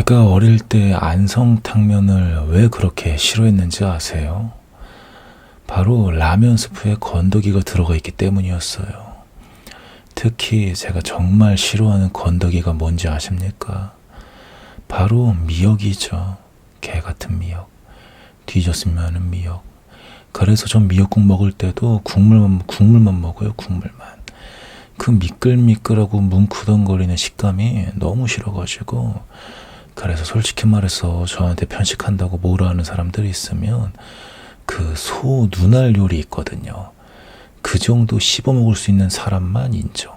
제가 어릴 때 안성탕면을 왜 그렇게 싫어했는지 아세요? 바로 라면 스프에 건더기가 들어가 있기 때문이었어요. 특히 제가 정말 싫어하는 건더기가 뭔지 아십니까? 바로 미역이죠. 개 같은 미역. 뒤졌으면 하는 미역. 그래서 전 미역국 먹을 때도 국물만 먹어요, 국물만. 그 미끌미끌하고 뭉크덩거리는 식감이 너무 싫어가지고, 그래서 솔직히 말해서 저한테 편식한다고 뭐라 하는 사람들이 있으면 그 소 눈알 요리 있거든요. 그 정도 씹어 먹을 수 있는 사람만 인정.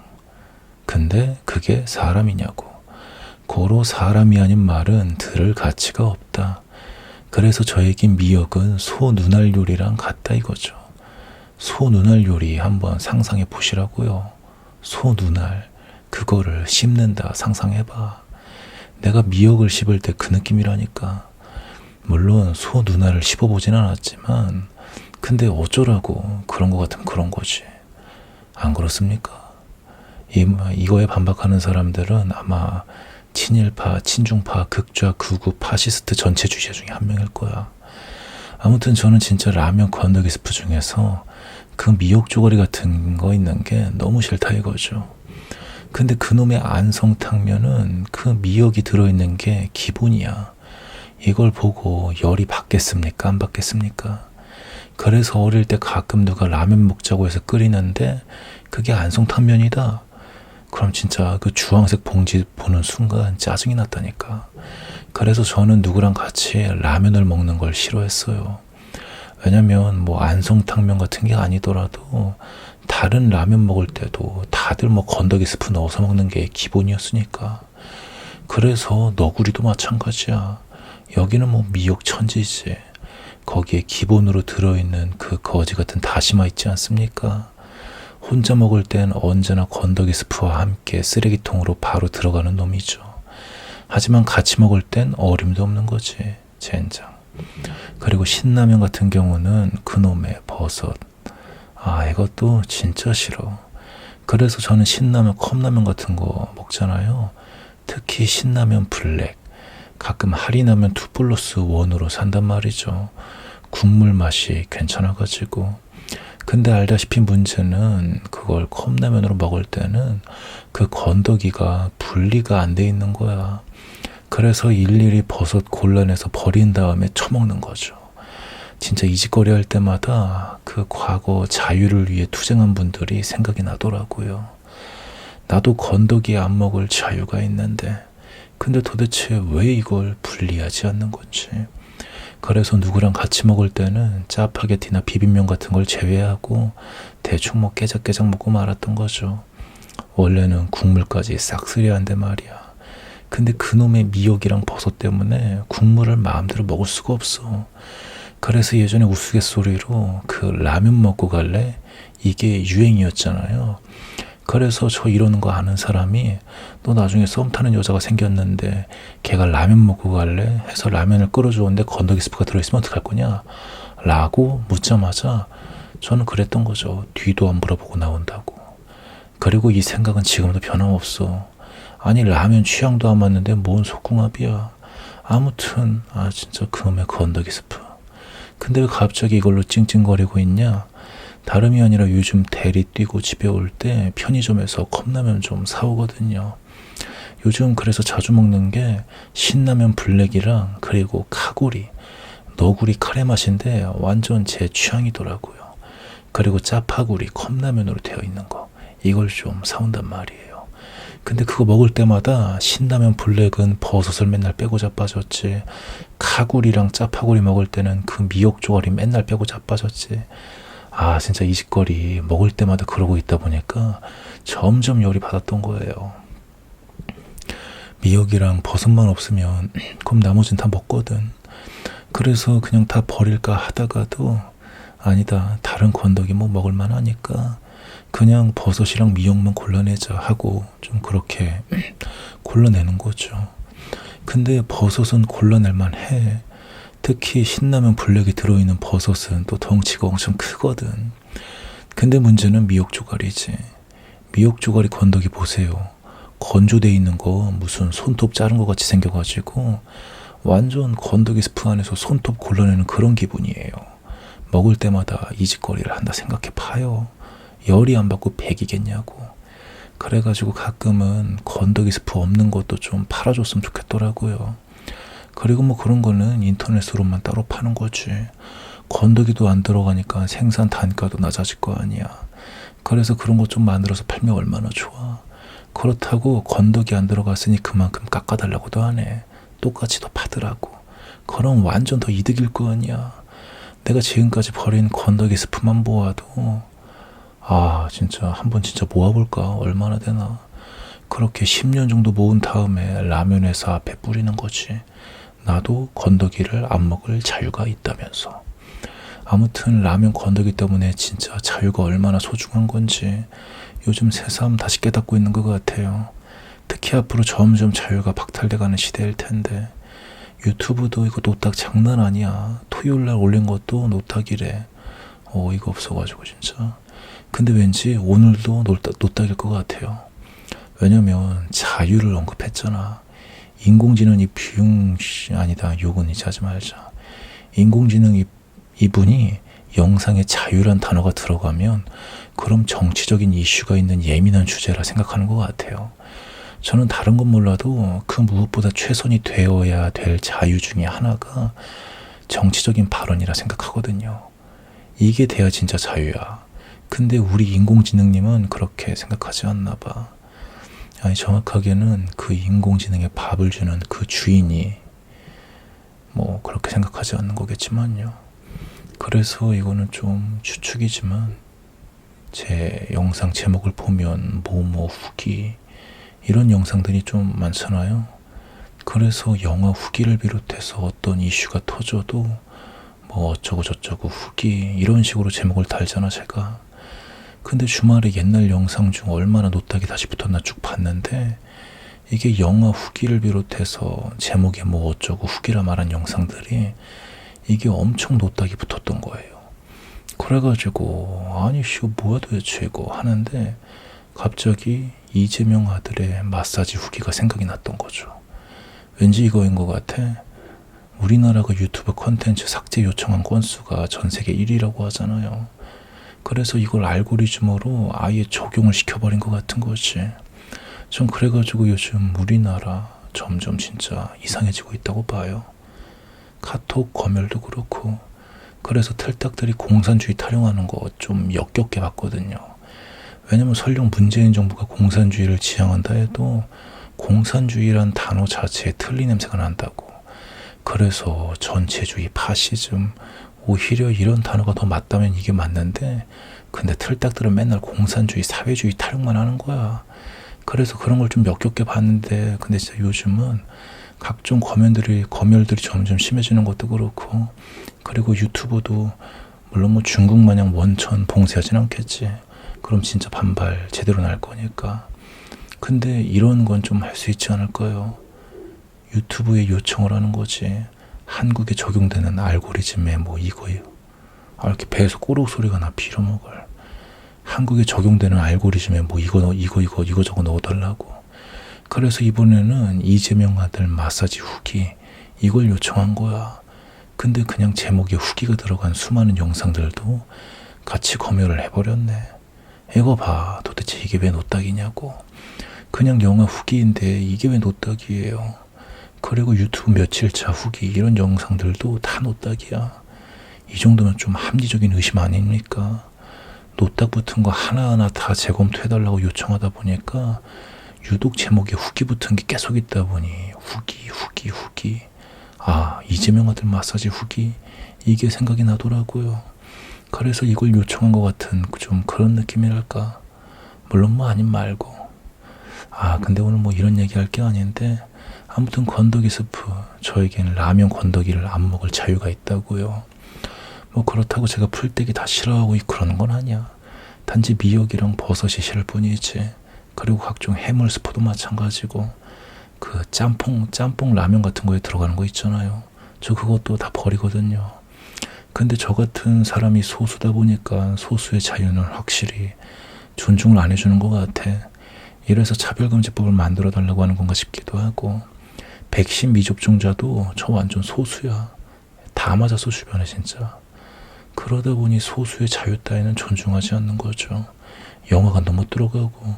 근데 그게 사람이냐고. 고로 사람이 아닌 말은 들을 가치가 없다. 그래서 저에겐 미역은 소 눈알 요리랑 같다 이거죠. 소 눈알 요리 한번 상상해 보시라고요. 소 눈알, 그거를 씹는다 상상해봐. 내가 미역을 씹을 때 그 느낌이라니까. 물론 소 눈알을 씹어보진 않았지만 근데 어쩌라고. 그런 거 같으면 그런 거지. 안 그렇습니까? 이거에 반박하는 사람들은 아마 친일파, 친중파, 극좌, 극우, 파시스트 전체주의자 중에 한 명일 거야. 아무튼 저는 진짜 라면 건더기 스프 중에서 그 미역 조가리 같은 거 있는 게 너무 싫다 이거죠. 근데 그놈의 안성탕면은 그 미역이 들어있는 게 기본이야. 이걸 보고 열이 받겠습니까? 안 받겠습니까? 그래서 어릴 때 가끔 누가 라면 먹자고 해서 끓이는데 그게 안성탕면이다. 그럼 진짜 그 주황색 봉지 보는 순간 짜증이 났다니까. 그래서 저는 누구랑 같이 라면을 먹는 걸 싫어했어요. 왜냐면 뭐 안성탕면 같은 게 아니더라도 다른 라면 먹을 때도 다들 뭐 건더기 스프 넣어서 먹는 게 기본이었으니까. 그래서 너구리도 마찬가지야. 여기는 뭐 미역 천지지. 거기에 기본으로 들어있는 그 거지 같은 다시마 있지 않습니까? 혼자 먹을 땐 언제나 건더기 스프와 함께 쓰레기통으로 바로 들어가는 놈이죠. 하지만 같이 먹을 땐 어림도 없는 거지. 젠장. 그리고 신라면 같은 경우는 그놈의 버섯. 이것도 진짜 싫어. 그래서 저는 신라면, 컵라면 같은 거 먹잖아요. 특히 신라면 블랙. 가끔 할인하면 2+1으로 산단 말이죠. 국물 맛이 괜찮아가지고. 근데 알다시피 문제는 그걸 컵라면으로 먹을 때는 그 건더기가 분리가 안 돼 있는 거야. 그래서 일일이 버섯 골라내서 버린 다음에 처먹는 거죠. 진짜 이직거리 할 때마다 그 과거 자유를 위해 투쟁한 분들이 생각이 나더라고요. 나도 건더기 안 먹을 자유가 있는데 근데 도대체 왜 이걸 분리하지 않는 건지. 그래서 누구랑 같이 먹을 때는 짜파게티나 비빔면 같은 걸 제외하고 대충 뭐 깨작깨작 먹고 말았던 거죠. 원래는 국물까지 싹쓸이 한데 말이야. 근데 그놈의 미역이랑 버섯 때문에 국물을 마음대로 먹을 수가 없어. 그래서 예전에 우스갯소리로 그 라면 먹고 갈래? 이게 유행이었잖아요. 그래서 저 이러는 거 아는 사람이 너 나중에 썸 타는 여자가 생겼는데 걔가 라면 먹고 갈래? 해서 라면을 끓여주었는데 건더기 스프가 들어있으면 어떡할 거냐? 라고 묻자마자 저는 그랬던 거죠. 뒤도 안 물어보고 나온다고. 그리고 이 생각은 지금도 변함없어. 아니 라면 취향도 안 맞는데 뭔 속궁합이야. 아무튼 진짜 그놈의 건더기 스프. 근데 왜 갑자기 이걸로 찡찡거리고 있냐? 다름이 아니라 요즘 대리 뛰고 집에 올 때 편의점에서 컵라면 좀 사오거든요. 요즘 그래서 자주 먹는 게 신라면 블랙이랑 그리고 카구리, 너구리 카레 맛인데 완전 제 취향이더라고요. 그리고 짜파구리 컵라면으로 되어 있는 거. 이걸 좀 사온단 말이에요. 근데 그거 먹을 때마다 신라면 블랙은 버섯을 맨날 빼고 자빠졌지. 카구리랑 짜파구리 먹을 때는 그 미역 조가리 맨날 빼고 자빠졌지. 진짜 이 짓거리 먹을 때마다 그러고 있다 보니까 점점 열이 받았던 거예요. 미역이랑 버섯만 없으면 그럼 나머지는 다 먹거든. 그래서 그냥 다 버릴까 하다가도 아니다. 다른 건더기 뭐 먹을만 하니까 그냥 버섯이랑 미역만 골라내자 하고 좀 그렇게 골라내는 거죠. 근데 버섯은 골라낼만 해. 특히 신라면 블랙이 들어있는 버섯은 또 덩치가 엄청 크거든. 근데 문제는 미역 조가리지. 미역 조가리 건더기 보세요. 건조돼 있는 거 무슨 손톱 자른 것 같이 생겨가지고 완전 건더기 스프 안에서 손톱 골라내는 그런 기분이에요. 먹을 때마다 이직거리를 한다 생각해 봐요. 열이 안 받고 백이겠냐고. 그래가지고 가끔은 건더기 스프 없는 것도 좀 팔아줬으면 좋겠더라고요. 그리고 뭐 그런 거는 인터넷으로만 따로 파는 거지. 건더기도 안 들어가니까 생산 단가도 낮아질 거 아니야. 그래서 그런 거 좀 만들어서 팔면 얼마나 좋아. 그렇다고 건더기 안 들어갔으니 그만큼 깎아달라고도 하네. 똑같이 더 파더라고. 그럼 완전 더 이득일 거 아니야. 내가 지금까지 버린 건더기 스프만 모아도 진짜 한번 진짜 모아볼까? 얼마나 되나? 그렇게 10년 정도 모은 다음에 라면 회사 앞에 뿌리는 거지. 나도 건더기를 안 먹을 자유가 있다면서. 아무튼 라면 건더기 때문에 진짜 자유가 얼마나 소중한 건지 요즘 새삼 다시 깨닫고 있는 것 같아요. 특히 앞으로 점점 자유가 박탈돼가는 시대일 텐데 유튜브도 이거 노딱 장난 아니야. 토요일날 올린 것도 노딱이래. 어이가 없어가지고 진짜. 근데 왠지 오늘도 노딱일 것 같아요. 왜냐면 자유를 언급했잖아. 인공지능 아니다. 욕은 이제 하지 말자. 인공지능 이분이 영상에 자유란 단어가 들어가면 그럼 정치적인 이슈가 있는 예민한 주제라 생각하는 것 같아요. 저는 다른 건 몰라도 그 무엇보다 최선이 되어야 될 자유 중에 하나가 정치적인 발언이라 생각하거든요. 이게 돼야 진짜 자유야. 근데 우리 인공지능님은 그렇게 생각하지 않나 봐. 아니 정확하게는 그 인공지능에 밥을 주는 그 주인이 뭐 그렇게 생각하지 않는 거겠지만요. 그래서 이거는 좀 추측이지만 제 영상 제목을 보면 뭐뭐 후기 이런 영상들이 좀 많잖아요. 그래서 영화 후기를 비롯해서 어떤 이슈가 터져도 뭐 어쩌고 저쩌고 후기 이런 식으로 제목을 달잖아 제가. 근데 주말에 옛날 영상 중 얼마나 노딱이 다시 붙었나 쭉 봤는데 이게 영화 후기를 비롯해서 제목에 뭐 어쩌고 후기라 말한 영상들이 이게 엄청 노딱이 붙었던 거예요. 그래가지고 아니 뭐야 도대체 이거 하는데 갑자기 이재명 아들의 마사지 후기가 생각이 났던 거죠. 왠지 이거인 것 같아. 우리나라가 유튜브 콘텐츠 삭제 요청한 건수가 전 세계 1위라고 하잖아요. 그래서 이걸 알고리즘으로 아예 적용을 시켜버린 것 같은 거지. 전 그래가지고 요즘 우리나라 점점 진짜 이상해지고 있다고 봐요. 카톡 검열도 그렇고. 그래서 틀딱들이 공산주의 타령하는 거 좀 역겹게 봤거든요. 왜냐면 설령 문재인 정부가 공산주의를 지향한다 해도 공산주의란 단어 자체에 틀린 냄새가 난다고. 그래서 전체주의, 파시즘, 오히려 이런 단어가 더 맞다면 이게 맞는데 근데 틀딱들은 맨날 공산주의, 사회주의 타령만 하는 거야. 그래서 그런 걸 좀 역겹게 봤는데 근데 진짜 요즘은 각종 검열들이 점점 심해지는 것도 그렇고 그리고 유튜브도 물론 뭐 중국 마냥 원천 봉쇄하진 않겠지. 그럼 진짜 반발 제대로 날 거니까. 근데 이런 건 좀 할 수 있지 않을까요? 유튜브에 요청을 하는 거지. 한국에 적용되는 알고리즘에 뭐 이거요. 이렇게 배에서 꼬르륵 소리가 나 빌어먹을. 한국에 적용되는 알고리즘에 뭐 이거 저거 넣어달라고. 그래서 이번에는 이재명 아들 마사지 후기 이걸 요청한 거야. 근데 그냥 제목에 후기가 들어간 수많은 영상들도 같이 검열을 해버렸네. 이거 봐. 도대체 이게 왜 노딱이냐고. 그냥 영화 후기인데 이게 왜 노딱이에요. 그리고 유튜브 며칠차 후기 이런 영상들도 다 노딱이야. 이 정도면 좀 합리적인 의심 아닙니까? 노딱 붙은 거 하나하나 다 재검토해달라고 요청하다 보니까 유독 제목에 후기 붙은 게 계속 있다 보니 후기 이재명 아들 마사지 후기 이게 생각이 나더라고요. 그래서 이걸 요청한 것 같은 좀 그런 느낌이랄까. 물론 뭐 아님 말고. 근데 오늘 뭐 이런 얘기 할 게 아닌데 아무튼 건더기 스프 저에겐 라면 건더기를 안 먹을 자유가 있다고요. 뭐 그렇다고 제가 풀떼기 다 싫어하고 그러는 건 아니야. 단지 미역이랑 버섯이 싫을 뿐이지. 그리고 각종 해물 스프도 마찬가지고 그 짬뽕 라면 같은 거에 들어가는 거 있잖아요. 저 그것도 다 버리거든요. 근데 저 같은 사람이 소수다 보니까 소수의 자유는 확실히 존중을 안 해주는 것 같아. 이래서 차별금지법을 만들어 달라고 하는 건가 싶기도 하고, 백신 미접종자도 저 완전 소수야. 다 맞았어 주변에 진짜. 그러다 보니 소수의 자유 따위는 존중하지 않는 거죠. 영화가 너무 들어가고,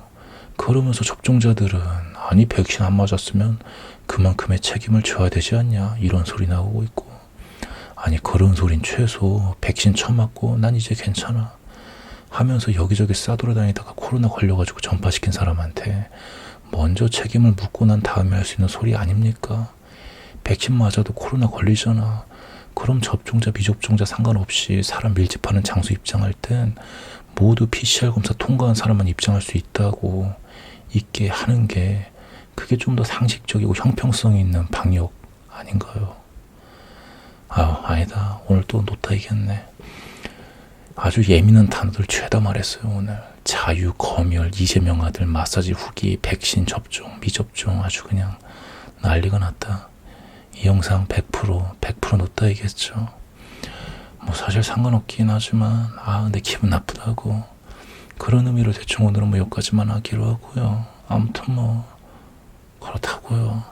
그러면서 접종자들은 아니 백신 안 맞았으면 그만큼의 책임을 져야 되지 않냐 이런 소리 나오고 있고, 아니 그런 소린 최소 백신 처맞고 난 이제 괜찮아 하면서 여기저기 싸돌아다니다가 코로나 걸려가지고 전파시킨 사람한테 먼저 책임을 묻고 난 다음에 할 수 있는 소리 아닙니까? 백신 맞아도 코로나 걸리잖아. 그럼 접종자 미접종자 상관없이 사람 밀집하는 장소 입장할 땐 모두 PCR 검사 통과한 사람만 입장할 수 있게 하는 게, 그게 좀 더 상식적이고 형평성이 있는 방역 아닌가요? 아니다. 오늘 또 놓다이겠네. 아주 예민한 단어들 죄다 말했어요 오늘. 자유, 검열, 이재명 아들, 마사지 후기, 백신 접종, 미접종, 아주 그냥 난리가 났다. 이 영상 100% 놓다이겠죠. 뭐 사실 상관없긴 하지만 근데 기분 나쁘다고, 그런 의미로 대충 오늘은 뭐 여기까지만 하기로 하고요. 아무튼 뭐 그렇다고요.